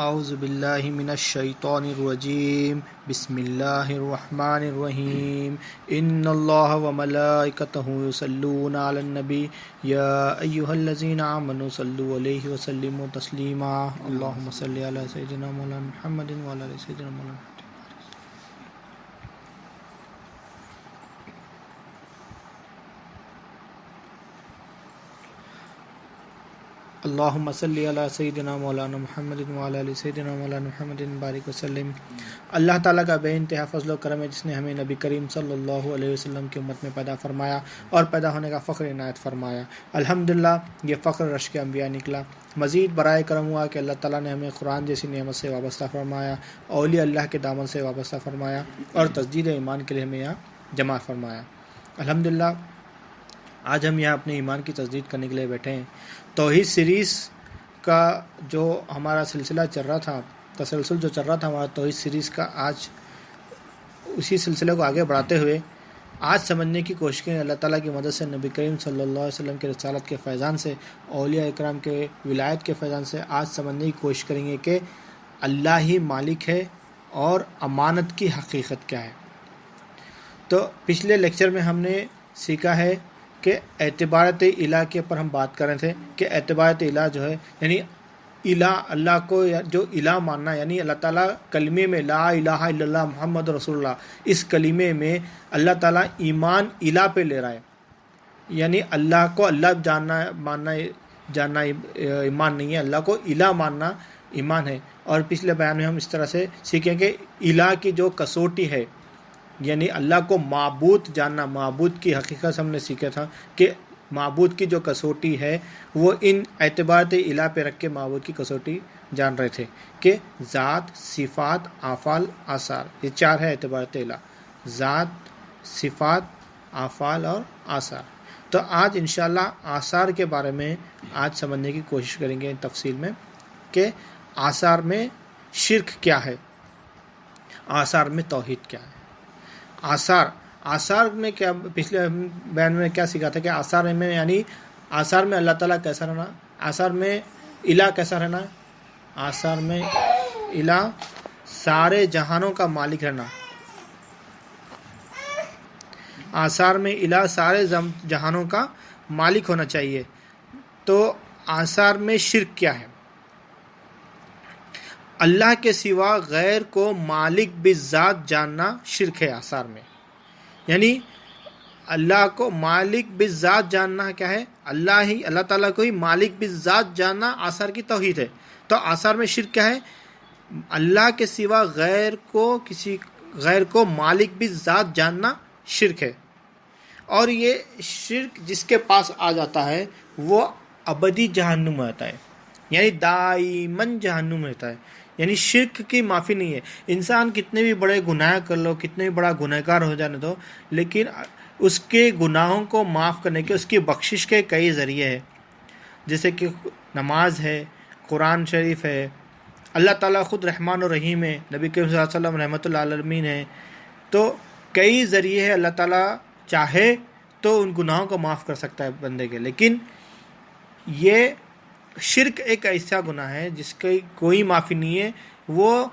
اعوذ باللہ من الشیطان الرجیم بسم اللہ الرحمن الرحیم ان اللہ وملائکتہ یصلون علی النبی یا ایہا الذین آمنوا صلوا علیہ وسلموا تسلیما اللہم صلی علی سیدنا مولانا محمد وعلی آل سیدنا مولانا. اللہم صلی علی سیدنا مولانا محمد وعلی آل سیدنا مولانا محمد بارک وسلم. اللہ تعالیٰ کا بے انتہا فضل و کرم ہے جس نے ہمیں نبی کریم صلی اللہ علیہ وسلم کی امت میں پیدا فرمایا اور پیدا ہونے کا فخر عنایت فرمایا. الحمدللہ یہ فخر رش کے انبیاء نکلا. مزید برائے کرم ہوا کہ اللہ تعالیٰ نے ہمیں قرآن جیسی نعمت سے وابستہ فرمایا، اولیاء اللہ کے دامن سے وابستہ فرمایا اور تجدید ایمان کے لیے ہمیں یہاں جمع فرمایا. الحمدللہ آج ہم یہاں اپنے ایمان کی تجدید کرنے کے لیے بیٹھے ہیں. توحید سیریز کا جو ہمارا سلسلہ چل رہا تھا، تسلسل جو چل رہا تھا ہمارا توحید سیریز کا، آج اسی سلسلے کو آگے بڑھاتے ہوئے آج سمجھنے کی کوشش کریں اللہ تعالیٰ کی مدد سے، نبی کریم صلی اللہ علیہ وسلم کے رسالت کے فیضان سے، اولیاء اکرام کے ولایت کے فیضان سے آج سمجھنے کی کوشش کریں گے کہ اللہ ہی مالک ہے اور امانت کی حقیقت کیا ہے. تو پچھلے لیکچر میں ہم نے سیکھا ہے کہ اعتبارات الہ کے اوپر ہم بات کر رہے تھے کہ اعتبارات الہ جو ہے یعنی الہ، اللہ کو جو الہ ماننا، یعنی اللہ تعالیٰ کلمے میں لا الہ الا اللہ محمد رسول اللہ، اس کلمے میں اللہ تعالیٰ ایمان الہ پہ لے رہا ہے. یعنی اللہ کو اللہ جاننا ایمان نہیں ہے، اللہ کو الہ ماننا ایمان ہے. اور پچھلے بیان میں ہم اس طرح سے سیکھیں کہ الہ کی جو کسوٹی ہے، یعنی اللہ کو معبود جاننا، معبود کی حقیقت ہم نے سیکھا تھا کہ معبود کی جو کسوٹی ہے وہ ان اعتبارات الہ پہ رکھ کے معبود کی کسوٹی جان رہے تھے کہ ذات، صفات، افعال، آثار، یہ چار ہے اعتبارات الہ: ذات، صفات، افعال اور آثار. تو آج انشاءاللہ آثار کے بارے میں آج سمجھنے کی کوشش کریں گے تفصیل میں کہ آثار میں شرک کیا ہے، آثار میں توحید کیا ہے. آثار میں کیا، پچھلے بیان میں کیا سیکھا تھا کہ آثار میں یعنی آثار میں اللہ تعالیٰ کیسا رہنا، آثار میں الہ کیسا رہنا ہے. آثار میں الہ سارے جہانوں کا مالک رہنا، آثار میں الہ سارے جہانوں کا مالک ہونا چاہیے. تو آثار میں شرک کیا ہے؟ اللہ کے سوا غیر کو مالک بذات جاننا شرک ہے آثار میں. یعنی اللہ کو مالک بذات جاننا کیا ہے؟ اللہ تعالیٰ کو ہی مالک بذات جاننا آثار کی توحید ہے. تو آثار میں شرک کیا ہے؟ اللہ کے سوا کسی غیر کو مالک بذات جاننا شرک ہے. اور یہ شرک جس کے پاس آ جاتا ہے وہ ابدی جہنم میں ہوتا ہے، یعنی دائماً جہنم میں ہوتا ہے. یعنی شرک کی معافی نہیں ہے. انسان کتنے بھی بڑے گناہ کر لو، کتنے بھی بڑا گناہ گار ہو جانے دو، لیکن اس کے گناہوں کو معاف کرنے کے، اس کی بخشش کے کئی ذریعے ہیں. جیسے کہ نماز ہے، قرآن شریف ہے، اللہ تعالیٰ خود رحمان و رحیم ہے، نبی کریم صلی اللہ علیہ وسلم رحمۃ اللہ عالمین ہے. تو کئی ذریعے ہیں، اللہ تعالیٰ چاہے تو ان گناہوں کو معاف کر سکتا ہے بندے کے. لیکن یہ شرک ایک ایسا گناہ ہے جس کی کوئی معافی نہیں ہے، وہ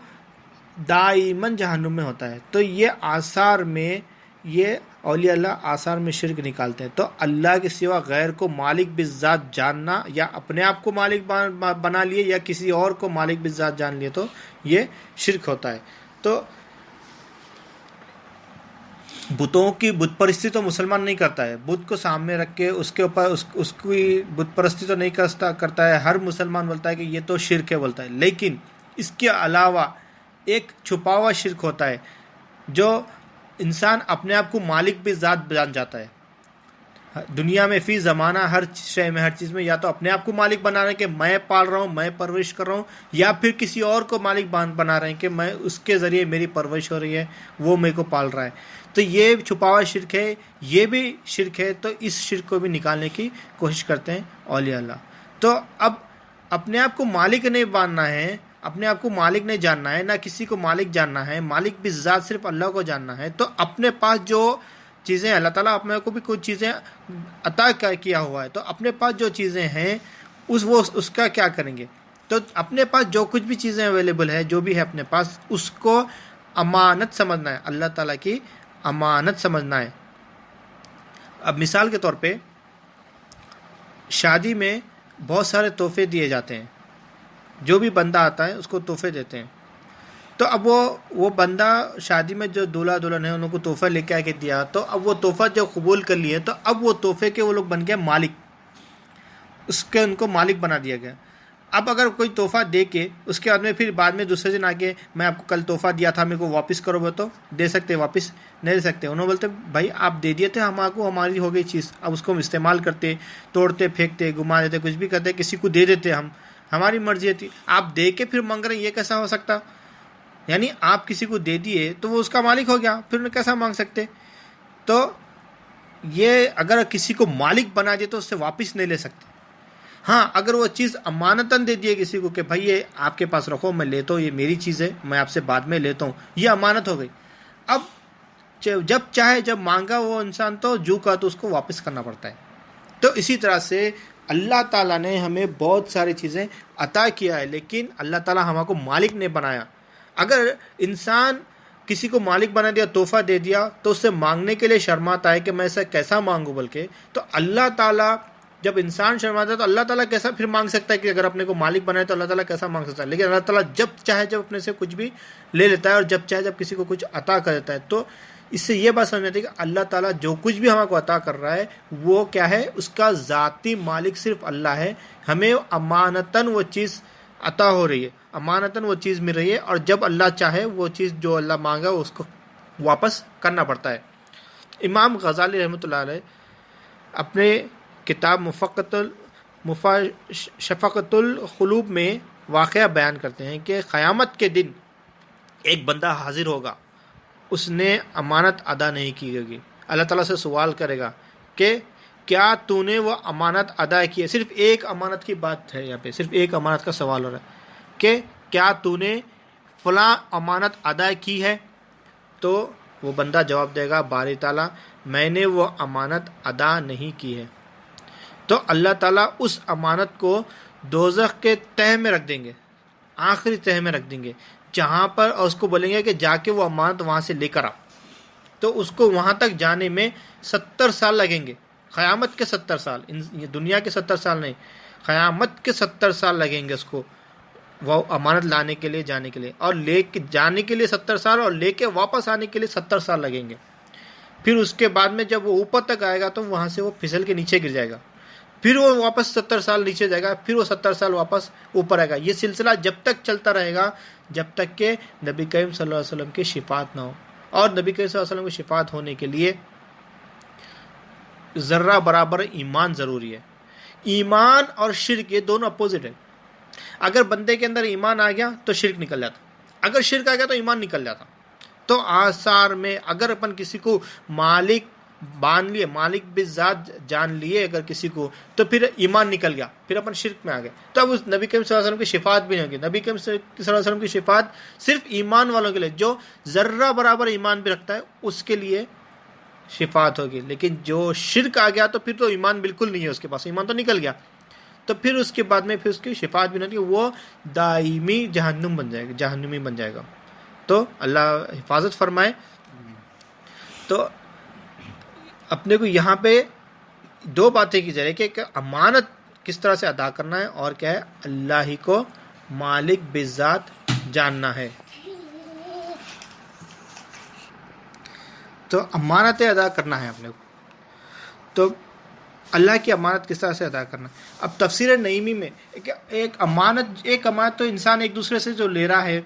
دائماً جہنم میں ہوتا ہے. تو یہ آثار میں، یہ اولیاء اللہ آثار میں شرک نکالتے ہیں. تو اللہ کے سوا غیر کو مالک بذات جاننا، یا اپنے آپ کو مالک بنا لیے یا کسی اور کو مالک بذات جان لیے، تو یہ شرک ہوتا ہے. تو بتوں کی بت پرستی تو مسلمان نہیں کرتا ہے، بت کو سامنے رکھ کے اس کے اوپر اس کی بت پرستی تو نہیں کرتا ہے. ہر مسلمان بولتا ہے کہ یہ تو شرک ہے بولتا ہے. لیکن اس کے علاوہ ایک چھپا ہوا شرک ہوتا ہے جو انسان اپنے آپ کو مالک بھی ذات جان جاتا ہے. دنیا میں فی زمانہ ہر شے میں، ہر چیز میں، یا تو اپنے آپ کو مالک بنا رہے ہیں کہ میں پال رہا ہوں، میں پرورش کر رہا ہوں، یا پھر کسی اور کو مالک بنا رہے ہیں کہ میں اس کے ذریعے میری پرورش ہو رہی ہے، وہ میرے کو پال رہا ہے. تو یہ چھپا ہوا شرک ہے، یہ بھی شرک ہے. تو اس شرک کو بھی نکالنے کی کوشش کرتے ہیں اولیاء اللہ. تو اب اپنے آپ کو مالک نہیں ماننا ہے، اپنے آپ کو مالک نہیں جاننا ہے، نہ کسی کو مالک جاننا ہے، مالک بھی ذات صرف اللہ کو جاننا ہے. تو اپنے پاس جو چیزیں، اللہ تعالیٰ اپنے کو بھی کچھ چیزیں عطا کیا ہوا ہے، تو اپنے پاس جو چیزیں ہیں اس کا کیا کریں گے؟ تو اپنے پاس جو کچھ بھی چیزیں اویلیبل ہے، جو بھی ہے اپنے پاس، اس کو امانت سمجھنا ہے، اللہ تعالیٰ کی امانت سمجھنا ہے۔ اب مثال کے طور پہ شادی میں بہت سارے تحفے دیے جاتے ہیں، جو بھی بندہ آتا ہے اس کو تحفے دیتے ہیں۔ تو اب وہ بندہ شادی میں جو دولہا دلہن ہے انہوں کو تحفہ لے کے آ کے دیا، تو اب وہ تحفہ جو قبول کر لیے تو اب وہ تحفے کے وہ لوگ بن گئے مالک، اس کے ان کو مالک بنا دیا گیا۔ اب اگر کوئی تحفہ دے کے اس کے بعد میں دوسرے دن آگے میں آپ کو کل تحفہ دیا تھا، میرے کو واپس کرو بولے تو دے سکتے، واپس نہیں دے سکتے۔ انہوں بولتے بھائی آپ دے دیے تھے ہم کو، ہماری ہو گئی چیز، اب اس کو ہم استعمال کرتے، توڑتے، پھینکتے، گھما دیتے، کچھ بھی کرتے، کسی کو دے دیتے، ہماری مرضی تھی۔ آپ دے کے پھر مانگ رہے ہیں، یہ کیسا ہو سکتا؟ یعنی آپ کسی کو دے دیے تو وہ اس کا مالک ہو گیا، پھر انہیں کیسا مانگ سکتے؟ تو یہ اگر کسی کو مالک بنا دے تو اس سے واپس نہیں لے سکتے۔ ہاں اگر وہ چیز امانتاً دے دیے کسی کو کہ بھائی یہ آپ کے پاس رکھو، میں لیتا ہوں، یہ میری چیز ہے، میں آپ سے بعد میں لیتا ہوں، یہ امانت ہو گئی۔ اب جب چاہے جب مانگا وہ انسان تو جو کا تو اس کو واپس کرنا پڑتا ہے۔ تو اسی طرح سے اللہ تعالیٰ نے ہمیں بہت ساری چیزیں عطا کیا ہے، لیکن اللہ تعالیٰ ہمارے کو مالک نے بنایا۔ اگر انسان کسی کو مالک بنا دیا، تحفہ دے دیا، تو اس سے مانگنے کے لیے شرماتا ہے کہ میں اسے کیسا مانگوں، بلکہ تو اللہ تعالیٰ جب انسان شرماتا ہے تو اللہ تعالیٰ کیسا پھر مانگ سکتا ہے کہ اگر اپنے کو مالک بنائے تو اللہ تعالیٰ کیسا مانگ سکتا ہے؟ لیکن اللہ تعالیٰ جب چاہے جب اپنے سے کچھ بھی لے لیتا ہے، اور جب چاہے جب کسی کو کچھ عطا کر دیتا ہے۔ تو اس سے یہ بات سمجھ آتی ہے کہ اللہ تعالیٰ جو کچھ بھی ہمیں کو عطا کر رہا ہے وہ کیا ہے، اس کا ذاتی مالک صرف اللہ ہے۔ ہمیں امانتاً وہ چیز عطا ہو رہی ہے، امانتاً وہ چیز مل رہی ہے، اور جب اللہ چاہے وہ چیز جو اللہ مانگا اس کو واپس کرنا پڑتا ہے۔ امام غزالی رحمۃ اللہ علیہ اپنے کتاب شفقت القلوب میں واقعہ بیان کرتے ہیں کہ قیامت کے دن ایک بندہ حاضر ہوگا، اس نے امانت ادا نہیں کی ہوگی۔ اللہ تعالیٰ سے سوال کرے گا کہ کیا تو نے وہ امانت ادا کی ہے؟ صرف ایک امانت کی بات ہے، یہاں پہ صرف ایک امانت کا سوال ہو رہا ہے کہ کیا تو نے فلاں امانت ادا کی ہے؟ تو وہ بندہ جواب دے گا باری تعالیٰ میں نے وہ امانت ادا نہیں کی ہے۔ تو اللہ تعالیٰ اس امانت کو دوزخ کے تہہ میں رکھ دیں گے، آخری تہہ میں رکھ دیں گے، جہاں پر اور اس کو بولیں گے کہ جا کے وہ امانت وہاں سے لے کر آ۔ تو اس کو وہاں تک جانے میں 70 سال لگیں گے، قیامت کے 70 سال، دنیا کے 70 سال نہیں، قیامت کے 70 سال لگیں گے اس کو وہ امانت لانے کے لیے، جانے کے لیے، اور لے کے جانے کے لیے 70 سال، اور لے کے واپس آنے کے لیے 70 سال لگیں گے۔ پھر اس کے بعد میں جب وہ اوپر تک آئے گا تو وہاں سے وہ پھسل کے نیچے گر جائے گا، پھر وہ واپس 70 سال نیچے جائے گا، پھر وہ 70 سال واپس اوپر آئے گا۔ یہ سلسلہ جب تک چلتا رہے گا جب تک کہ نبی کریم صلی اللہ علیہ وسلم کی شفاعت نہ ہو۔ اور نبی کریم صلی اللہ علیہ وسلم کی شفاعت ہونے کے لیے ذرہ برابر ایمان ضروری ہے۔ ایمان اور شرک یہ دونوں اپوزٹ ہے۔ اگر بندے کے اندر ایمان آ گیا تو شرک نکل جاتا، اگر شرک آ گیا تو ایمان نکل جاتا۔ تو آثار میں اگر اپن کسی کو مالک مان لیے، مالک بذات جان لیے اگر کسی کو، تو پھر ایمان نکل گیا، پھر اپن شرک میں آ گئے، تو اب اس نبی کریم صلی اللہ علیہ وسلم کی شفاعت بھی نہیں ہوگی۔ نبی کریم صلی اللہ علیہ وسلم کی شفاعت صرف ایمان والوں کے لیے، جو ذرہ برابر ایمان بھی رکھتا ہے اس کے لیے شفاعت ہوگی۔ لیکن جو شرک آ گیا تو پھر تو ایمان بالکل نہیں ہے اس کے پاس، ایمان تو نکل گیا، تو پھر اس کے بعد میں پھر اس کی شفاعت بھی نہیں ہوگی، وہ دائمی جہنم بن جائے گا، جہنمی بن جائے گا۔ تو اللہ حفاظت فرمائے۔ تو اپنے کو یہاں پہ دو باتیں کی جا رہی ہے کہ امانت کس طرح سے ادا کرنا ہے، اور کیا ہے اللہ ہی کو مالک بذات جاننا ہے۔ تو امانتیں ادا کرنا ہے اپنے کو، تو اللہ کی امانت کس طرح سے ادا کرنا ہے۔ اب تفسیر نعیمی میں ایک امانت تو انسان ایک دوسرے سے جو لے رہا ہے،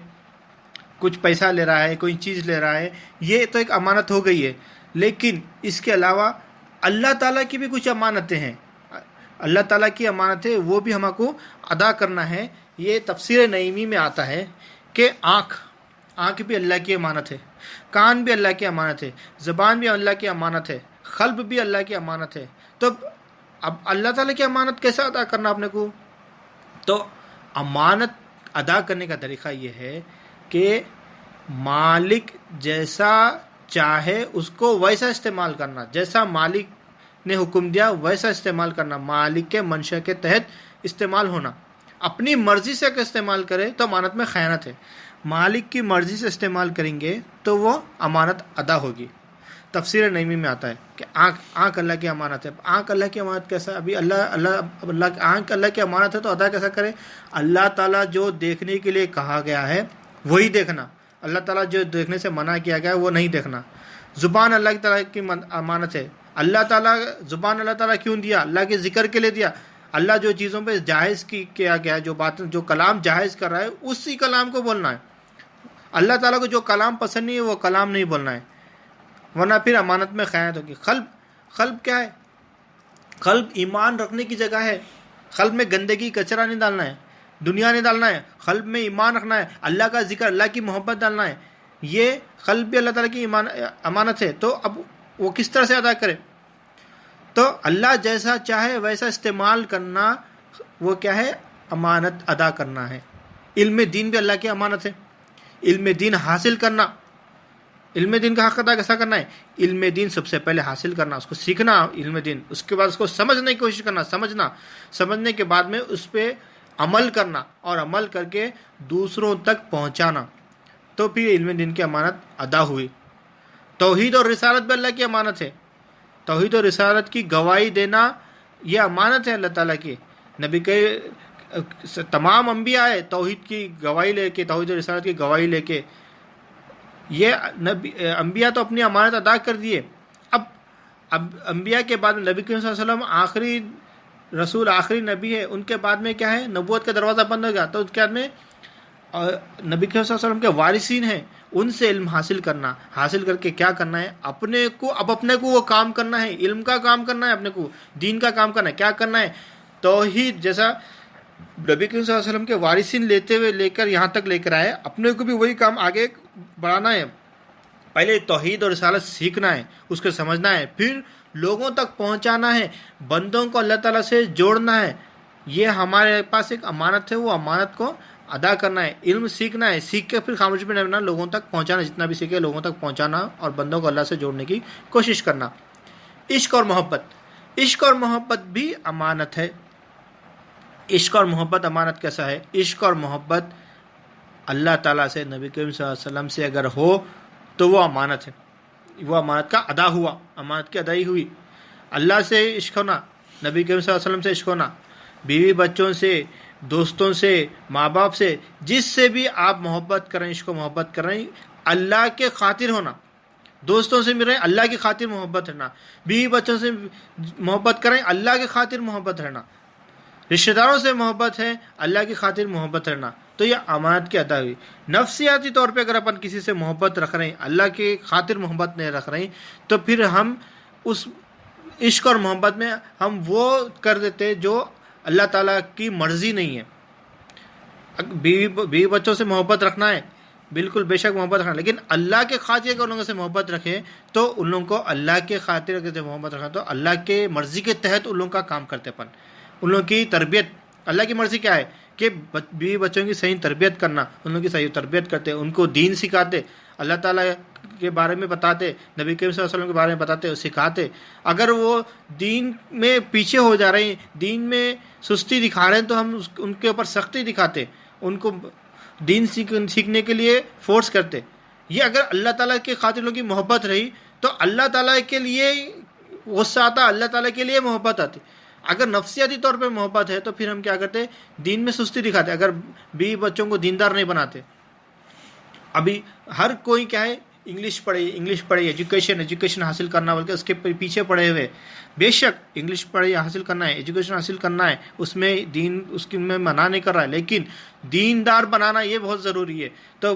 کچھ پیسہ لے رہا ہے، کوئی چیز لے رہا ہے، یہ تو ایک امانت ہو گئی ہے۔ لیکن اس کے علاوہ اللہ تعالیٰ کی بھی کچھ امانتیں ہیں، اللہ تعالیٰ کی امانتیں وہ بھی ہم کو ادا کرنا ہے۔ یہ تفسیر نعیمی میں آتا ہے کہ آنکھ بھی اللہ کی امانت ہے، کان بھی اللہ کی امانت ہے، زبان بھی اللہ کی امانت ہے، قلب بھی اللہ کی امانت ہے۔ تو اب اللہ تعالیٰ کی امانت کیسے ادا کرنا اپنے کو؟ تو امانت ادا کرنے کا طریقہ یہ ہے کہ مالک جیسا چاہے اس کو ویسا استعمال کرنا، جیسا مالک نے حکم دیا ویسا استعمال کرنا، مالک کے منشا کے تحت استعمال ہونا۔ اپنی مرضی سے اگر استعمال کرے تو امانت میں خیانت ہے، مالک کی مرضی سے استعمال کریں گے تو وہ امانت ادا ہوگی۔ تفسیر نعیمی میں آتا ہے کہ آنکھ اللہ کی امانت ہے۔ آنکھ اللہ کی امانت کیسا؟ ابھی آنکھ اللہ کی امانت ہے تو ادا کیسا کرے؟ اللہ تعالیٰ جو دیکھنے کے لیے کہا گیا ہے وہی دیکھنا، اللہ تعالیٰ جو دیکھنے سے منع کیا گیا ہے وہ نہیں دیکھنا۔ زبان اللہ تعالیٰ کی امانت ہے۔ زبان اللہ تعالیٰ کیوں دیا؟ اللہ کے ذکر کے لیے دیا۔ اللہ جو چیزوں پہ جائز کیا گیا، جو کلام جائز کر رہا ہے اسی کلام کو بولنا ہے۔ اللہ تعالیٰ کو جو کلام پسند نہیں ہے وہ کلام نہیں بولنا ہے، ورنہ پھر امانت میں خیانت ہوگی۔ قلب کیا ہے؟ قلب ایمان رکھنے کی جگہ ہے۔ قلب میں گندگی کچرا نہیں ڈالنا ہے، دنیا نہیں ڈالنا ہے، قلب میں ایمان رکھنا ہے، اللہ کا ذکر، اللہ کی محبت ڈالنا ہے۔ یہ قلب بھی اللہ تعالیٰ کی امانت ہے۔ تو اب وہ کس طرح سے ادا کرے؟ تو اللہ جیسا چاہے ویسا استعمال کرنا، وہ کیا ہے؟ امانت ادا کرنا ہے۔ علم دین بھی اللہ کی امانت ہے۔ علم دین حاصل کرنا، علم دین کا حق ادا کیسا کرنا ہے؟ علم دین سب سے پہلے حاصل کرنا، اس کو سیکھنا علم دین، اس کے بعد اس کو سمجھنے کی کوشش کرنا، سمجھنے کے بعد میں اس پہ عمل کرنا، اور عمل کر کے دوسروں تک پہنچانا، تو پھر علم دین کی امانت ادا ہوئی۔ توحید اور رسالت بھی اللہ کی امانت ہے۔ توحید اور رسالت کی گواہی دینا یہ امانت ہے اللہ تعالیٰ کی۔ نبی کے تمام انبیاء ہے توحید کی گواہی لے کے، توحید اور رسالت کی گواہی لے کے، یہ انبیاء تو اپنی امانت ادا کر دیے۔ اب انبیاء کے بعد نبی کریم صلی اللہ علیہ وسلم آخری رسول، آخری نبی ہے، ان کے بعد میں کیا ہے؟ نبوت کا دروازہ بند ہو گیا، تو اس کے بعد میں نبی کریم صلی اللہ علیہ وسلم کے وارثین ہیں، ان سے علم حاصل کرنا، حاصل کر کے کیا کرنا ہے؟ اپنے کو وہ کام کرنا ہے، علم کا کام کرنا ہے، اپنے کو دین کا کام کرنا ہے۔ کیا کرنا ہے؟ توحید جیسا نبی کریم صلی اللہ علیہ وسلم کے وارثین لے کر یہاں تک لے کر آئے، اپنے کو بھی وہی کام آگے بڑھانا ہے۔ پہلے توحید اور رسالت سیکھنا ہے، اس کو سمجھنا ہے، پھر لوگوں تک پہنچانا ہے، بندوں کو اللہ تعالیٰ سے جوڑنا ہے۔ یہ ہمارے پاس ایک امانت ہے، وہ امانت کو ادا کرنا ہے۔ علم سیکھنا ہے، سیکھ کے پھر خاموش میں رہنا، لوگوں تک پہنچانا، جتنا بھی سیکھے لوگوں تک پہنچانا، اور بندوں کو اللہ سے جوڑنے کی کوشش کرنا۔ عشق اور محبت بھی امانت ہے۔ عشق اور محبت امانت کیسا ہے؟ عشق اور محبت اللہ تعالیٰ سے، نبی کریم صلی اللہ علیہ وسلم سے اگر ہو تو وہ امانت ہے، وہ امانت کا ادا ہوا، امانت کی ادائی ہوئی۔ اللہ سے عشق ہونا، نبی کریم صلی اللہ علیہ وسلم سے عشق ہونا، بیوی بچوں سے، دوستوں سے، ماں باپ سے، جس سے بھی آپ محبت کریں، عشق و محبت کریں، اللہ کے خاطر ہونا۔ دوستوں سے مل رہے ہیں، اللہ کی خاطر محبت رہنا۔ بیوی بچوں سے محبت کریں، اللہ کی خاطر محبت رہنا۔ رشتہ داروں سے محبت ہے، اللہ کی خاطر محبت رہنا، تو یہ امانت کی ادا ہوئی۔ نفسیاتی طور پہ اگر اپن کسی سے محبت رکھ رہے ہیں، اللہ کی خاطر محبت نہیں رکھ رہے ہیں، تو پھر ہم اس عشق اور محبت میں ہم وہ کر دیتے جو اللہ تعالیٰ کی مرضی نہیں ہے۔ بیوی بچوں سے محبت رکھنا ہے، بالکل بے شک محبت رکھنا، لیکن اللہ کے خاطر اگر ان لوگوں سے محبت رکھیں تو ان لوگوں کو اللہ کے خاطر اگر محبت رکھنا تو اللہ کے مرضی کے تحت ان لوگوں کا کام کرتے پن، ان لوگوں کی تربیت۔ اللہ کی مرضی کیا ہے کہ بیوی بچوں کی صحیح تربیت کرنا، ان لوگوں کی صحیح تربیت کرتے، ان کو دین سکھاتے، اللہ تعالیٰ کے بارے میں بتاتے، نبی کریم صلی اللہ علیہ وسلم کے بارے میں بتاتے اور سکھاتے۔ اگر وہ دین میں پیچھے ہو جا رہے ہیں، دین میں سستی دکھا رہے ہیں، تو ہم ان کے اوپر سختی دکھاتے، ان کو دین سیکھنے کے لیے فورس کرتے۔ یہ اگر اللہ تعالیٰ کے خاطر لوگوں کی محبت رہی تو اللہ تعالیٰ کے لیے غصہ آتا، اللہ تعالیٰ کے لیے محبت آتی۔ اگر نفسیاتی طور پہ محبت ہے تو پھر ہم کیا کرتے؟ دین میں سستی دکھاتے، اگر بیوی بچوں کو دیندار نہیں بناتے۔ ابھی ہر کوئی کیا ہے؟ انگلش پڑھے، ایجوکیشن حاصل کرنا بلکہ اس کے پیچھے پڑے ہوئے۔ بے شک انگلش پڑھے حاصل کرنا ہے، ایجوکیشن حاصل کرنا ہے، اس میں دین اس کی میں منع نہیں کر رہا ہے، لیکن دیندار بنانا یہ بہت ضروری ہے۔ تو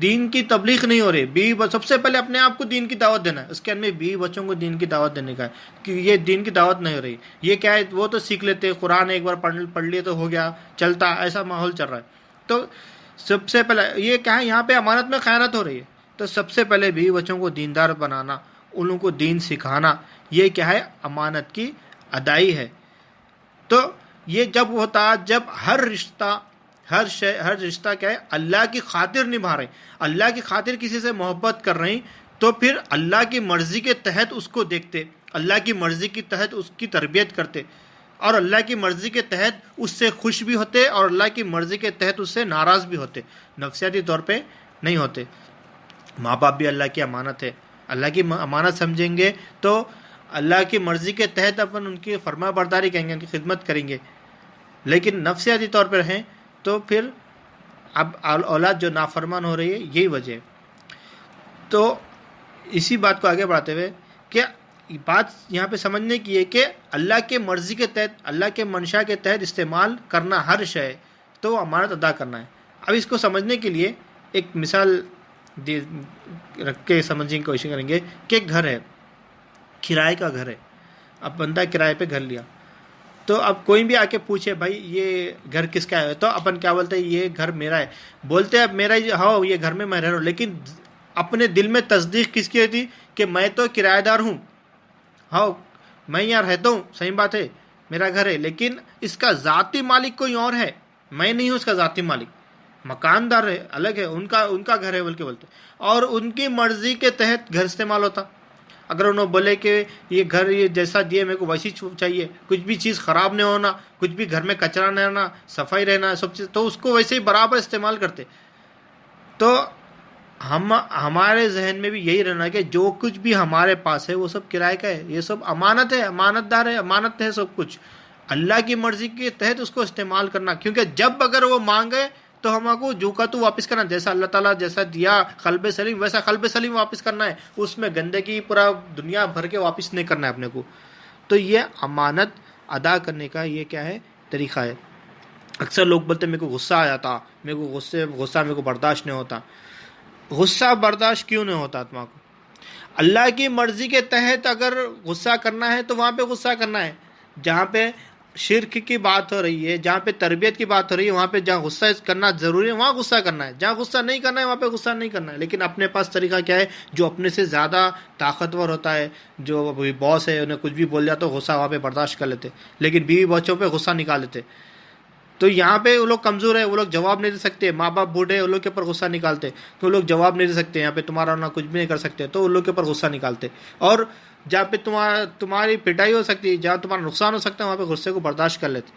دین کی تبلیغ نہیں ہو رہی، سب سے پہلے اپنے آپ کو دین کی دعوت دینا ہے، اس کے اندر بیوی بچوں کو دین کی دعوت دینے کا ہے، کہ یہ دین کی دعوت نہیں ہو رہی۔ یہ کیا ہے؟ وہ تو سیکھ لیتے، قرآن ایک بار پڑھ لیے تو ہو گیا، چلتا، ایسا ماحول چل رہا ہے۔ تو سب سے پہلے یہ کیا ہے؟ یہاں پہ امانت میں خیانت ہو رہی ہے۔ تو سب سے پہلے بیوی بچوں کو دیندار بنانا، ان لوگوں کو دین سکھانا، یہ کیا ہے؟ امانت کی ادائی ہے۔ تو یہ جب ہوتا جب ہر رشتہ کیا ہے؟ اللہ کی خاطر نبھا رہے ہیں، اللہ کی خاطر کسی سے محبت کر رہے ہیں، تو پھر اللہ کی مرضی کے تحت اس کو دیکھتے، اللہ کی مرضی کے تحت اس کی تربیت کرتے، اور اللہ کی مرضی کے تحت اس سے خوش بھی ہوتے اور اللہ کی مرضی کے تحت اس سے ناراض بھی ہوتے، نفسیاتی طور پہ نہیں ہوتے۔ ماں باپ بھی اللہ کی امانت ہے، اللہ کی امانت سمجھیں گے تو اللہ کی مرضی کے تحت اپن ان کی فرما برداری کریں گے، ان کی خدمت کریں گے، لیکن نفسیاتی طور پہ رہیں تو پھر اب اولاد جو نافرمان ہو رہی ہے، یہی وجہ ہے۔ تو اسی بات کو آگے بڑھاتے ہوئے کہ بات یہاں پہ سمجھنے کی ہے کہ اللہ کے مرضی کے تحت، اللہ کے منشا کے تحت استعمال کرنا ہر شے تو وہ امانت ادا کرنا ہے۔ اب اس کو سمجھنے کے لیے ایک مثال رکھ کے سمجھنے کی کوشش کریں گے کہ ایک گھر ہے، کرائے کا گھر ہے، اب بندہ کرائے پہ گھر لیا، تو اب کوئی بھی آ کے پوچھے بھائی یہ گھر کس کا ہے، تو اپن کیا بولتے ہیں، یہ گھر میرا ہے، بولتے اب میرا ہاں یہ گھر میں رہ رہا ہوں، لیکن اپنے دل میں تصدیق کس کی ہوتی کہ میں تو کرایہ دار ہوں، ہاں میں یہاں رہتا ہوں، صحیح بات ہے میرا گھر ہے، لیکن اس کا ذاتی مالک کوئی اور ہے، میں نہیں ہوں اس کا ذاتی مالک، مکاندار ہے الگ ہے، ان کا گھر ہے بولتے، اور ان کی مرضی کے تحت گھر استعمال ہوتا۔ اگر انہوں بولے کہ یہ گھر یہ جیسا دیے میرے کو ویسی چاہیے، کچھ بھی چیز خراب نہیں ہونا، کچھ بھی گھر میں کچرا نہیں ہونا، صفائی رہنا، سب چیز، تو اس کو ویسے ہی برابر استعمال کرتے۔ تو ہمارے ذہن میں بھی یہی رہنا کہ جو کچھ بھی ہمارے پاس ہے وہ سب کرائے کا ہے، یہ سب امانت ہے، امانت دار ہے، امانت ہے سب کچھ، اللہ کی مرضی کے تحت اس کو استعمال کرنا، کیونکہ جب اگر وہ مانگے تو ہم کو جو کا تو واپس کرنا، جیسا اللہ تعالیٰ جیسا دیا قلب سلیم ویسا قلب سلیم واپس کرنا ہے، اس میں گندگی پورا دنیا بھر کے واپس نہیں کرنا ہے اپنے کو۔ تو یہ امانت ادا کرنے کا یہ کیا ہے، طریقہ ہے۔ اکثر لوگ بولتے میرے کو غصہ آ جاتا، میرے کو غصہ میرے کو برداشت نہیں ہوتا۔ غصہ برداشت کیوں نہیں ہوتا آتما کو؟ اللہ کی مرضی کے تحت اگر غصہ کرنا ہے تو وہاں پہ غصہ کرنا ہے، جہاں پہ شرک کی بات ہو رہی ہے، جہاں پہ تربیت کی بات ہو رہی ہے، وہاں پہ جہاں غصہ کرنا ضروری ہے وہاں غصہ کرنا ہے، جہاں غصہ نہیں کرنا ہے وہاں پہ غصہ نہیں کرنا ہے۔ لیکن اپنے پاس طریقہ کیا ہے، جو اپنے سے زیادہ طاقتور ہوتا ہے، جو باس ہے، انہیں کچھ بھی بول جاتا تو غصہ وہاں پہ برداشت کر لیتے، لیکن بیوی بچوں پہ غصہ نکال لیتے۔ تو یہاں پہ وہ لوگ کمزور ہیں، وہ لوگ جواب نہیں دے سکتے، ماں باپ بوڑھے ان لوگ کے اوپر غصہ نکالتے، تو وہ لوگ جواب نہیں دے سکتے، یہاں پہ تمہارا ہونا کچھ بھی نہیں کر سکتے، تو ان لوگ کے اوپر غصہ نکالتے۔ اور جہاں پہ تمہاری پٹائی ہو سکتی ہے، جہاں تمہارا نقصان ہو سکتا ہے، وہاں پہ غصے کو برداشت کر لیتے۔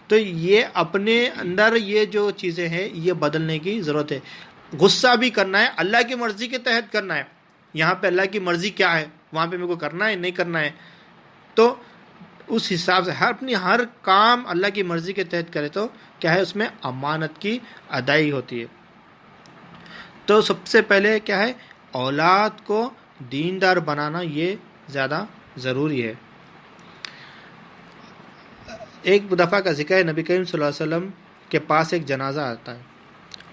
تو یہ اپنے اندر یہ جو چیزیں ہیں یہ بدلنے کی ضرورت ہے۔ غصہ بھی کرنا ہے اللہ کی مرضی کے تحت کرنا ہے، یہاں پہ اللہ کی مرضی کیا ہے وہاں پہ میرے کو کرنا ہے نہیں کرنا ہے، تو اس حساب سے اپنی ہر کام اللہ کی مرضی کے تحت کرے تو کیا ہے، اس میں امانت کی ادائیگی ہوتی ہے۔ تو سب سے پہلے کیا ہے، اولاد کو دیندار بنانا یہ زیادہ ضروری ہے۔ ایک دفعہ کا ذکر ہے، نبی کریم صلی اللہ علیہ وسلم کے پاس ایک جنازہ آتا ہے،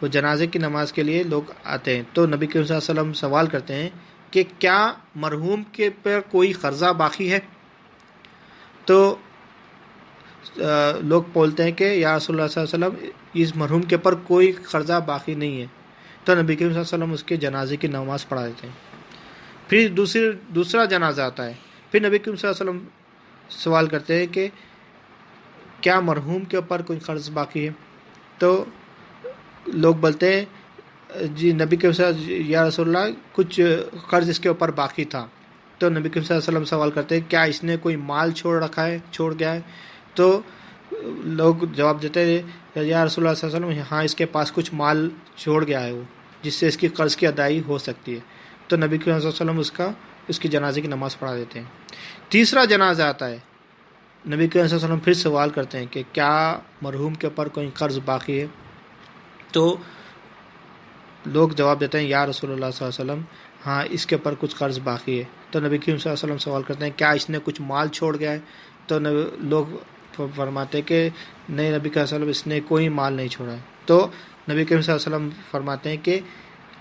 وہ جنازے کی نماز کے لیے لوگ آتے ہیں، تو نبی کریم صلی اللہ علیہ وسلم سوال کرتے ہیں کہ کیا مرحوم کے پر کوئی قرضہ باقی ہے؟ تو لوگ بولتے ہیں کہ یا رسول اللہ صلی اللہ علیہ وسلم اس مرحوم کے پر کوئی قرضہ باقی نہیں ہے، تو نبی کریم صلی اللہ علیہ وسلم اس کے جنازے کی نماز پڑھا دیتے ہیں۔ پھر دوسرا جنازہ آتا ہے، پھر نبی کریم صلی اللہ علیہ وسلم سوال کرتے ہیں کہ کیا مرحوم کے اوپر کوئی قرض باقی ہے؟ تو لوگ بولتے ہیں جی نبی کریم صلی اللہ علیہ وسلم یا رسول اللہ کچھ قرض اس کے اوپر باقی تھا، تو نبی کریم صلی اللہ علیہ وسلم سوال کرتے ہیں کیا اس نے کوئی مال چھوڑ گیا ہے؟ تو لوگ جواب دیتے ہیں یا رسول اللہ صلی اللہ علیہ وسلم ہاں اس کے پاس کچھ مال چھوڑ گیا ہے وہ، جس سے اس کی قرض کی ادائیگی ہو سکتی ہے، تو نبی کریم صلی اللہ علیہ وسلم اس کی جنازے کی نماز پڑھا دیتے ہیں۔ تیسرا جنازہ آتا ہے، نبی کریم صلی اللہ علیہ وسلم پھر سوال کرتے ہیں کہ کیا مرحوم کے اوپر کوئی قرض باقی ہے؟ تو لوگ جواب دیتے ہیں یا رسول اللہ صلی اللہ علیہ وسلم ہاں اس کے اوپر کچھ قرض باقی ہے، تو نبی کریم صلی اللہ علیہ وسلم سوال کرتے ہیں کیا اس نے کچھ مال چھوڑ گیا ہے؟ تو لوگ فرماتے ہیں کہ نہیں نبی کریم صلی اللہ علیہ وسلم اس نے کوئی مال نہیں چھوڑا ہے، تو نبی کریم صلی اللہ علیہ وسلم فرماتے ہیں کہ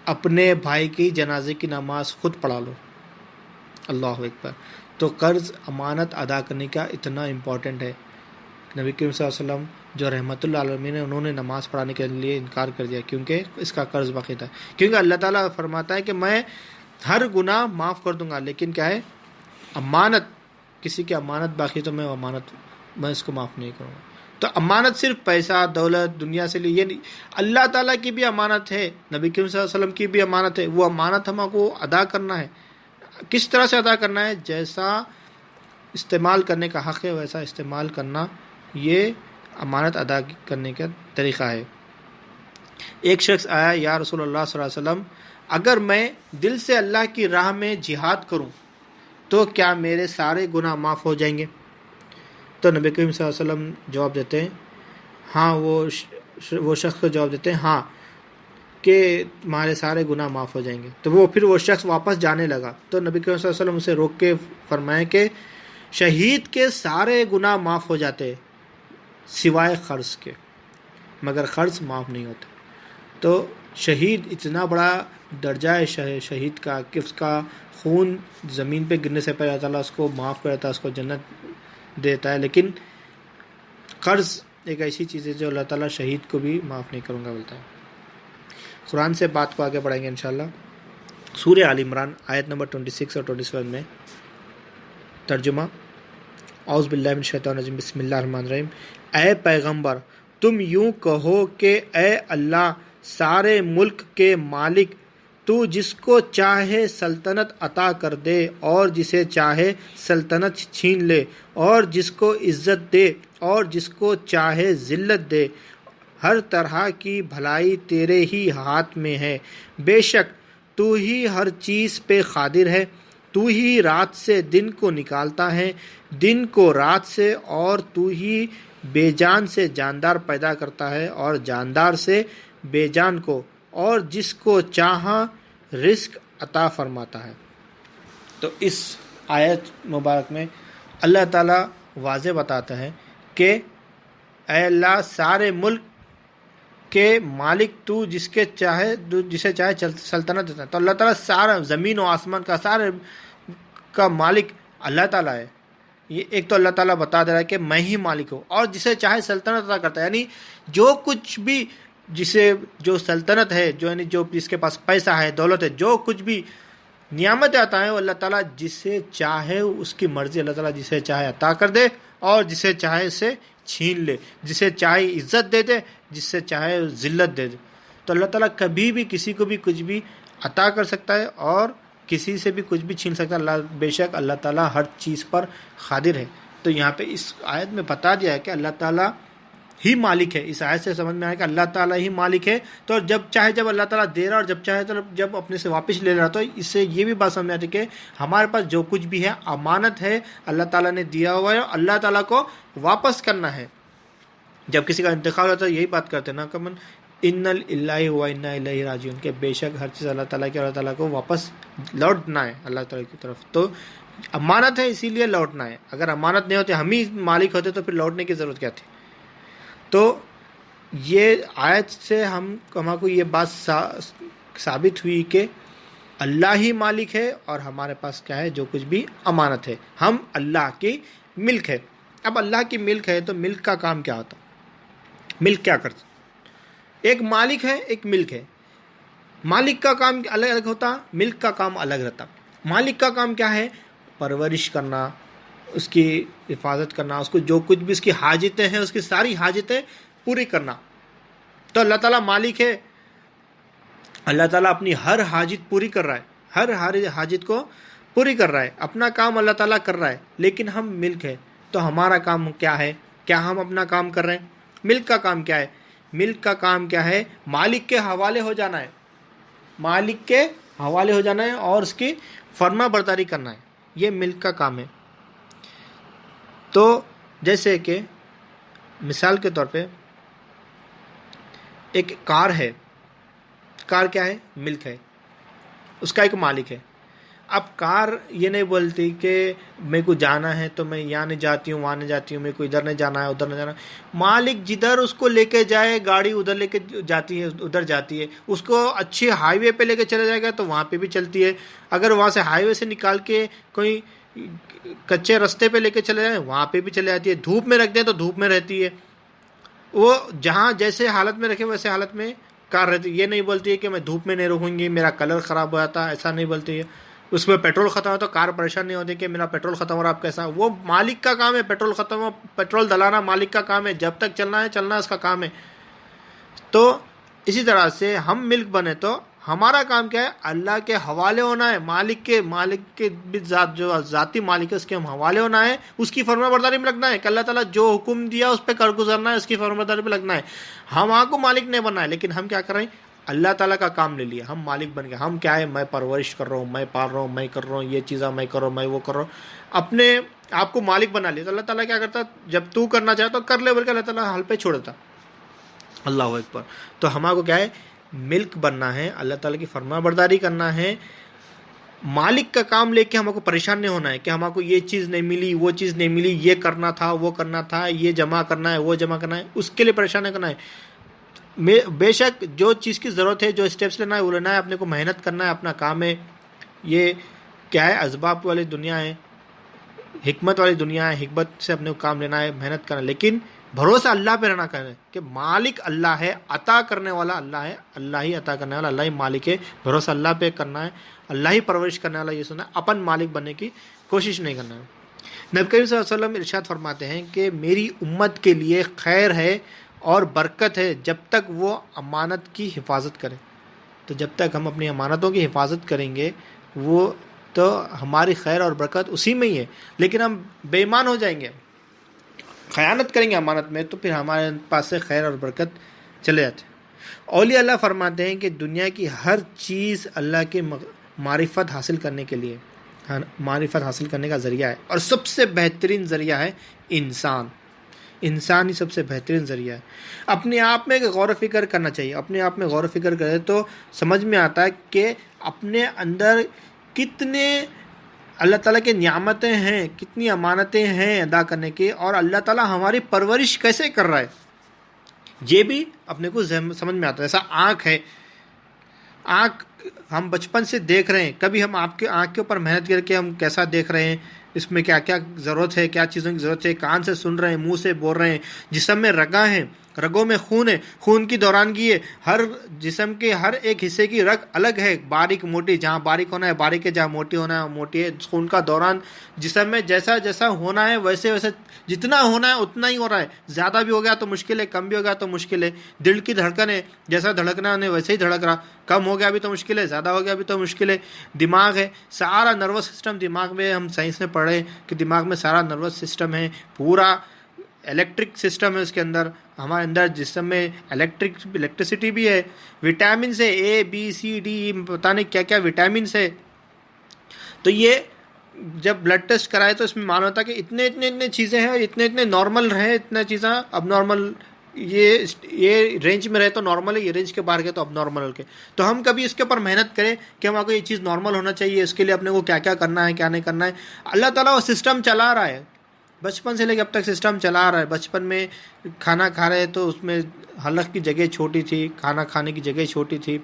اپنے بھائی کی جنازے کی نماز خود پڑھا لو۔ اللہ اکبر۔ تو قرض امانت ادا کرنے کا اتنا امپورٹنٹ ہے، نبی کریم صلی اللہ علیہ وسلم جو رحمت اللہ عالمین نے انہوں نے نماز پڑھانے کے لیے انکار کر دیا کیونکہ اس کا قرض باقی تھا، کیونکہ اللہ تعالیٰ فرماتا ہے کہ میں ہر گناہ معاف کر دوں گا، لیکن کیا ہے امانت، کسی کی امانت باقی تو میں اس کو معاف نہیں کروں گا۔ تو امانت صرف پیسہ دولت دنیا سے لیے یہ نہیں، اللہ تعالیٰ کی بھی امانت ہے، نبی کریم صلی اللہ علیہ وسلم کی بھی امانت ہے، وہ امانت ہم کو ادا کرنا ہے۔ کس طرح سے ادا کرنا ہے؟ جیسا استعمال کرنے کا حق ہے ویسا استعمال کرنا یہ امانت ادا کرنے کا طریقہ ہے۔ ایک شخص آیا، یا رسول اللہ صلی اللہ علیہ وسلم، اگر میں دل سے اللہ کی راہ میں جہاد کروں تو کیا میرے سارے گناہ معاف ہو جائیں گے؟ تو نبی کریم صلی اللہ علیہ وسلم جواب دیتے ہیں، ہاں، وہ شخص کو جواب دیتے ہیں ہاں کہ تمہارے سارے گناہ معاف ہو جائیں گے۔ تو پھر وہ شخص واپس جانے لگا، تو نبی کریم صلی اللہ علیہ وسلم اسے روک کے فرمائے کہ شہید کے سارے گناہ معاف ہو جاتے سوائے قرض کے، مگر قرض معاف نہیں ہوتا۔ تو شہید اتنا بڑا درجہ ہے شہید کا کہ اس کا خون زمین پہ گرنے سے پہلے اللہ تعالیٰ اس کو معاف کرتا ہے، اس کو جنت دیتا ہے، لیکن قرض ایک ایسی چیز ہے جو اللہ تعالیٰ شہید کو بھی معاف نہیں کروں گا بولتا ہے۔ قرآن سے بات کو آگے بڑھائیں گے انشاءاللہ۔ سورہ آل عمران آیت نمبر 26 اور 27 میں ترجمہ، اعوذ باللہ من الشیطان الرجیم، بسم اللہ الرحمن الرحیم۔ اے پیغمبر، تم یوں کہو کہ اے اللہ سارے ملک کے مالک، تو جس کو چاہے سلطنت عطا کر دے اور جسے چاہے سلطنت چھین لے، اور جس کو عزت دے اور جس کو چاہے ذلت دے، ہر طرح کی بھلائی تیرے ہی ہاتھ میں ہے، بے شک تو ہی ہر چیز پہ قادر ہے، تو ہی رات سے دن کو نکالتا ہے، دن کو رات سے، اور تو ہی بے جان سے جاندار پیدا کرتا ہے اور جاندار سے بے جان کو، اور جس کو چاہا رزق عطا فرماتا ہے۔ تو اس آیت مبارک میں اللہ تعالیٰ واضح بتاتا ہے کہ اے اللہ سارے ملک کے مالک، تو جسے چاہے سلطنت دیتا ہے۔ تو اللہ تعالیٰ سارا زمین و آسمان کا سارے کا مالک اللہ تعالیٰ ہے۔ یہ ایک تو اللہ تعالیٰ بتا دے رہا ہے کہ میں ہی مالک ہوں، اور جسے چاہے سلطنت عطا کرتا ہے، یعنی جو کچھ بھی جو سلطنت ہے، یعنی جو جس کے پاس پیسہ ہے، دولت ہے، جو کچھ بھی نعمت آتا ہے وہ اللہ تعالیٰ جسے چاہے اس کی مرضی، اللہ تعالیٰ جسے چاہے عطا کر دے اور جسے چاہے اسے چھین لے، جسے چاہے عزت دے دے، جس سے چاہے ذلت دے دے۔ تو اللہ تعالیٰ کبھی بھی کسی کو بھی کچھ بھی عطا کر سکتا ہے اور کسی سے بھی کچھ بھی چھین سکتا ہے۔ اللہ بے شک اللہ تعالیٰ ہر چیز پر قادر ہے۔ تو یہاں پہ اس آیت میں بتا دیا ہے کہ اللہ تعالیٰ ہی مالک ہے۔ اس آیت سے سمجھ میں آیا کہ اللہ تعالیٰ ہی مالک ہے، تو جب چاہے جب اللہ تعالیٰ دے رہا اور جب چاہے جب اپنے سے واپس لے رہا، تو اس سے یہ بھی بات سمجھ میں آتی کہ ہمارے پاس جو کچھ بھی ہے امانت ہے، اللہ تعالیٰ نے دیا ہوا ہے، اللہ تعالیٰ کو واپس کرنا ہے۔ جب کسی کا انتقال ہوتا ہے یہی بات کرتے ہیں نا، کمن ان للہ و انا الیہ راجعون، کہ بے شک ہر چیز اللہ تعالیٰ کی، اللہ تعالیٰ کو واپس لوٹنا ہے اللہ تعالیٰ کی طرف۔ تو امانت ہے اسی لیے لوٹنا ہے، اگر امانت نہیں ہوتے ہم ہی مالک ہوتے تو پھر لوٹنے کی ضرورت کیا تھی؟ تو یہ آیت سے ہم کو یہ بات ثابت ہوئی کہ اللہ ہی مالک ہے اور ہمارے پاس کیا ہے، جو کچھ بھی امانت ہے، ہم اللہ کی ملک ہے۔ اب اللہ کی ملک ہے تو ملک کا کام کیا ہوتا؟ ملک کیا کرتا؟ ایک مالک ہے، ایک ملک ہے۔ مالک کا کام الگ الگ ہوتا، ملک کا کام الگ رہتا۔ مالک کا کام کیا ہے؟ پرورش کرنا، اس کی حفاظت کرنا، اس کو جو کچھ بھی اس کی حاجتیں ہیں اس کی ساری حاجتیں پوری کرنا۔ تو اللہ تعالیٰ مالک ہے، اللہ تعالیٰ اپنی ہر حاجت پوری کر رہا ہے، ہر حاجت کو پوری کر رہا ہے، اپنا کام اللہ تعالیٰ کر رہا ہے، لیکن ہم ملک ہے۔ تو ہمارا کام کیا ہے؟ کیا ہم اپنا کام کر رہے ہیں؟ ملک کا کام کیا ہے؟ ملک کا کام کیا ہے؟ مالک کے حوالے ہو جانا ہے، مالک کے حوالے ہو جانا ہے اور اس کی فرما برداری کرنا ہے، یہ ملک کا کام ہے۔ تو جیسے کہ مثال کے طور پہ ایک کار ہے، کار کیا ہے؟ ملک ہے، اس کا ایک مالک ہے۔ اب کار یہ نہیں بولتی کہ میرے کو جانا ہے تو میں یہاں نہیں جاتی ہوں، وہاں نہیں جاتی ہوں، میرے کو ادھر نہیں جانا ہے، ادھر نہیں جانا ہے۔ مالک جدھر اس کو لے کے جائے، گاڑی ادھر لے کے جاتی ہے، ادھر جاتی ہے۔ اس کو اچھی ہائی وے پہ لے کے چلا جائے گا تو وہاں پہ بھی چلتی ہے۔ اگر وہاں سے ہائی وے سے نکال کے کوئی کچے رستے پہ لے کے چلے جائیں وہاں پہ بھی چلے جاتی ہے۔ دھوپ میں رکھ دیں تو دھوپ میں رہتی ہے۔ وہ جہاں جیسے حالت میں رکھے ویسے حالت میں کار رہتی ہے۔ یہ نہیں بولتی ہے کہ میں دھوپ میں نہیں رکوں گی، میرا کلر خراب ہو جاتا، ایسا نہیں بولتی ہے۔ اس میں پیٹرول ختم ہو تو کار پریشان نہیں ہوتی کہ میرا پیٹرول ختم ہو رہا، آپ کیسا؟ وہ مالک کا کام ہے، پیٹرول ختم ہو پیٹرول دلانا مالک کا کام ہے، جب تک چلنا ہے چلنا اس کا کام ہے۔ تو اسی طرح سے ہم ملک بنے تو ہمارا کام کیا ہے؟ اللہ کے حوالے ہونا ہے، مالک کے بھی ذات، جو ذاتی مالک ہے اس کے ہم حوالے ہونا ہے، اس کی فرما برداری میں لگنا ہے کہ اللہ تعالیٰ جو حکم دیا اس پہ کر گزرنا ہے، اس کی فرما برداری پہ لگنا ہے. ہم کو مالک نہیں بننا ہے، لیکن ہم کیا کر رہے ہیں؟ اللہ تعالیٰ کا کام لے لیا، ہم مالک بن گئے. ہم کیا ہے؟ میں پرورش کر رہا ہوں، میں پال رہا ہوں، میں کر رہا ہوں، یہ چیزیں میں کر رہا ہوں، میں وہ کر رہا ہوں، اپنے آپ کو مالک بنا لیا. تو اللہ تعالیٰ کیا کرتا؟ جب تو کرنا چاہتا تو کر لے بول کے اللہ تعالیٰ حل پہ چھوڑ دیتا. اللہ اکبر. تو ہمارا کو کیا ہے؟ ملک بننا ہے، اللہ تعالیٰ کی فرما برداری کرنا ہے، مالک کا کام لے کے ہم کو پریشان نہیں ہونا ہے کہ ہم کو یہ چیز نہیں ملی، وہ چیز نہیں ملی، یہ کرنا تھا، وہ کرنا تھا، یہ جمع کرنا ہے، وہ جمع کرنا ہے، اس کے لیے پریشان نہیں کرنا ہے. بے شک جو چیز کی ضرورت ہے، جو اسٹیپس لینا ہے وہ لینا ہے، اپنے کو محنت کرنا ہے، اپنا کام ہے. یہ کیا ہے؟ اسباب والی دنیا ہے، حکمت والی دنیا ہے، حکمت سے اپنے کو کام لینا ہے، محنت کرنا ہے، لیکن بھروسہ اللہ پہ رہنا کرنا ہے کہ مالک اللہ ہے، عطا کرنے والا اللہ ہے، اللہ ہی عطا کرنے والا، اللہ ہی مالک ہے. بھروسہ اللہ پہ کرنا ہے، اللہ ہی پرورش کرنے والا، یہ سننا ہے، اپن مالک بننے کی کوشش نہیں کرنا ہے. نبی کریم صلی اللہ علیہ وسلم ارشاد فرماتے ہیں کہ میری امت کے لیے خیر ہے اور برکت ہے جب تک وہ امانت کی حفاظت کرے. تو جب تک ہم اپنی امانتوں کی حفاظت کریں گے وہ تو ہماری خیر اور برکت اسی میں ہی ہے. لیکن ہم بے ایمان ہو جائیں گے، خیانت کریں گے امانت میں، تو پھر ہمارے پاس سے خیر اور برکت چلے جاتے ہیں. اولیاء اللہ فرماتے ہیں کہ دنیا کی ہر چیز اللہ کے معرفت حاصل کرنے کے لیے، معرفت حاصل کرنے کا ذریعہ ہے، اور سب سے بہترین ذریعہ ہے انسان ہی سب سے بہترین ذریعہ ہے. اپنے آپ میں غور و فکر کرنا چاہیے. اپنے آپ میں غور و فکر کرے تو سمجھ میں آتا ہے کہ اپنے اندر کتنے اللہ تعالیٰ کی نعمتیں ہیں، کتنی امانتیں ہیں ادا کرنے کی، اور اللہ تعالیٰ ہماری پرورش کیسے کر رہا ہے یہ بھی اپنے کو سمجھ میں آتا ہے. جیسا آنکھ ہے، آنکھ ہم بچپن سے دیکھ رہے ہیں، کبھی ہم آپ کے آنکھ کے اوپر محنت کر کے ہم کیسا دیکھ رہے ہیں، اس میں کیا کیا ضرورت ہے، کیا چیزوں کی ضرورت ہے، کان سے سن رہے ہیں، منہ سے بول رہے ہیں، جسم میں رگاں ہیں، رگوں میں خون ہے، خون کی دورانگی ہے، ہر جسم کے ہر ایک حصے کی رگ الگ ہے، باریک موٹی، جہاں باریک ہونا ہے باریک ہے، جہاں موٹی ہونا ہے موٹی ہے. خون کا دوران جسم میں جیسا جیسا ہونا ہے ویسے ویسے جتنا ہونا ہے اتنا ہی ہو رہا ہے. زیادہ بھی ہو گیا تو مشکل ہے، کم بھی ہو گیا تو مشکل ہے. دل کی دھڑکن ہے، جیسا دھڑکنا ہے ویسے ہی دھڑک رہا، کم ہو گیا بھی تو مشکل ہے، زیادہ ہو گیا بھی تو مشکل ہے. دماغ ہے، سارا نروس سسٹم دماغ میں، ہم سائنس میں پڑھے کہ دماغ میں سارا نروس سسٹم ہے، پورا الیکٹرک سسٹم ہے اس کے اندر. ہمارے اندر جسم میں الیکٹریسٹی بھی ہے، وٹامنس ہے، اے بی سی ڈی، پتہ نہیں کیا کیا وٹامنس ہے. تو یہ جب بلڈ ٹیسٹ کرائے تو اس میں معلوم ہوتا ہے کہ اتنے چیزیں ہیں، اتنے نارمل رہے، اتنا چیزیں اب نارمل، یہ رینج میں رہے تو نارمل ہے، یہ رینج کے باہر گئے تو اب نارمل کے. تو ہم کبھی اس کے اوپر محنت کریں کہ ہمارے کو یہ چیز نارمل ہونا چاہیے، اس کے لیے اپنے کو کیا کیا کرنا ہے، کیا نہیں کرنا ہے. اللہ تعالیٰ وہ سسٹم چلا رہا ہے، بچپن سے لے کے اب تک سسٹم چلا رہا ہے. بچپن میں کھانا کھا رہے تو اس میں حلق کی جگہ چھوٹی تھی، کھانا کھانے کی جگہ چھوٹی تھی،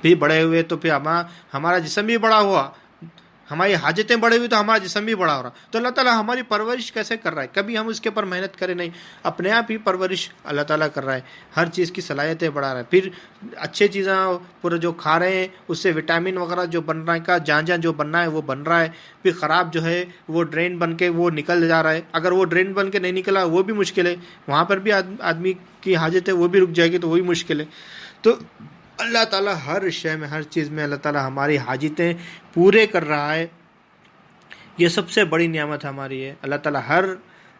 پھر بڑے ہوئے تو پھر ہمارا جسم بھی بڑا ہوا، ہماری حاجتیں بڑی ہوئی تو ہمارا جسم بھی بڑا ہو رہا. تو اللہ تعالیٰ ہماری پرورش کیسے کر رہا ہے؟ کبھی ہم اس کے اوپر محنت کریں نہیں، اپنے آپ ہی پرورش اللہ تعالیٰ کر رہا ہے، ہر چیز کی صلاحیتیں بڑھا رہا ہے. پھر اچھے چیزیں پورا جو کھا رہے ہیں اس سے وٹامن وغیرہ جو بن رہا ہے کا جہاں جو بننا ہے وہ بن رہا ہے. پھر خراب جو ہے وہ ڈرین بن کے وہ نکل جا رہا ہے. اگر وہ ڈرین بن کے نہیں نکلا وہ بھی مشکل ہے، وہاں پر بھی آدمی کی حاجت ہے وہ بھی رک جائے گی تو وہی مشکل ہے. تو اللہ تعالیٰ ہر شے میں، ہر چیز میں اللہ تعالیٰ ہماری حاجتیں پورے کر رہا ہے. یہ سب سے بڑی نعمت ہماری ہے. اللہ تعالیٰ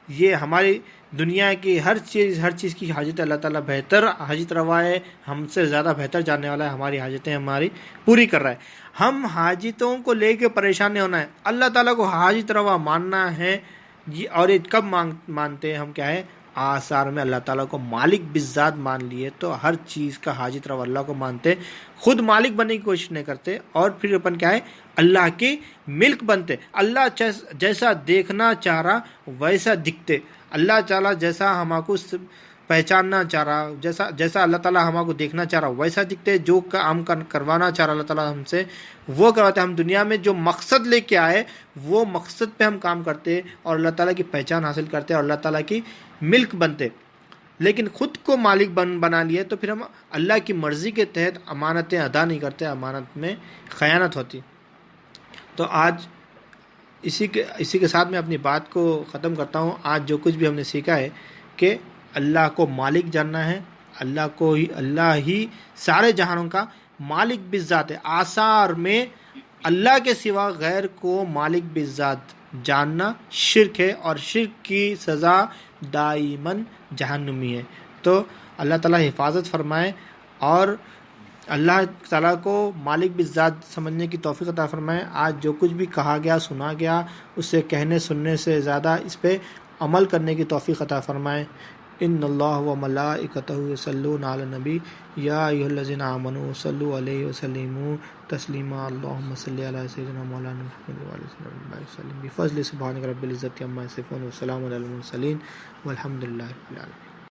یہ ہماری دنیا کی ہر چیز کی حاجت اللہ تعالیٰ بہتر حاجت روا ہے، ہم سے زیادہ بہتر جاننے والا ہے، ہماری حاجتیں ہماری پوری کر رہا ہے. ہم حاجتوں کو لے کے پریشان نہیں ہونا ہے، اللہ تعالیٰ کو حاجت روا ماننا ہے. اور یہ کب مانتے ہیں ہم؟ کیا ہے؟ آثار میں اللہ تعالیٰ کو مالک بالذات مان لیے تو ہر چیز کا حاجت روا اللہ کو مانتے، خود مالک بننے کی کوشش نہیں کرتے، اور پھر اپن کیا ہے؟ اللہ کی ملک بنتے. اللہ جیسا دیکھنا چاہ رہا ویسا دکھتے. اللہ تعالیٰ جیسا ہم کو پہچاننا چاہ رہا، جیسا اللہ تعالیٰ ہم کو دیکھنا چاہ رہا ویسا دکھتے. جو کام کروانا چاہ رہا اللہ تعالیٰ ہم سے وہ کرواتے. ہم دنیا میں جو مقصد لے کے آئے وہ مقصد پہ ہم کام کرتے اور اللہ تعالیٰ کی پہچان حاصل کرتے اور اللہ تعالیٰ کی ملک بنتے. لیکن خود کو مالک بنا لیے تو پھر ہم اللہ کی مرضی کے تحت امانتیں ادا نہیں کرتے، امانت میں خیانت ہوتی. تو آج اسی کے ساتھ میں اپنی بات کو ختم کرتا ہوں. آج جو کچھ بھی ہم نے سیکھا ہے کہ اللہ کو مالک جاننا ہے، اللہ ہی سارے جہانوں کا مالک بالذات ہے، آثار میں اللہ کے سوا غیر کو مالک بالذات جاننا شرک ہے، اور شرک کی سزا دائماً جہنمی ہے۔ تو اللہ تعالیٰ حفاظت فرمائے اور اللہ تعالیٰ کو مالک بالذات سمجھنے کی توفیق عطا فرمائے۔ آج جو کچھ بھی کہا گیا سنا گیا اس سے کہنے سننے سے زیادہ اس پہ عمل کرنے کی توفیق عطا فرمائے۔ ان اللہ و ملائکتہ یصلون علی النبی یا ایھا الذین آمنوا صلوا علیہ وسلموا تسلیما اللہم صلی علی سیدنا مولانا محمد وعلی آلہ وسلم بفضل سبحان رب العزۃ عما یصفون وسلام علی المرسلین والحمد للہ رب العالمین۔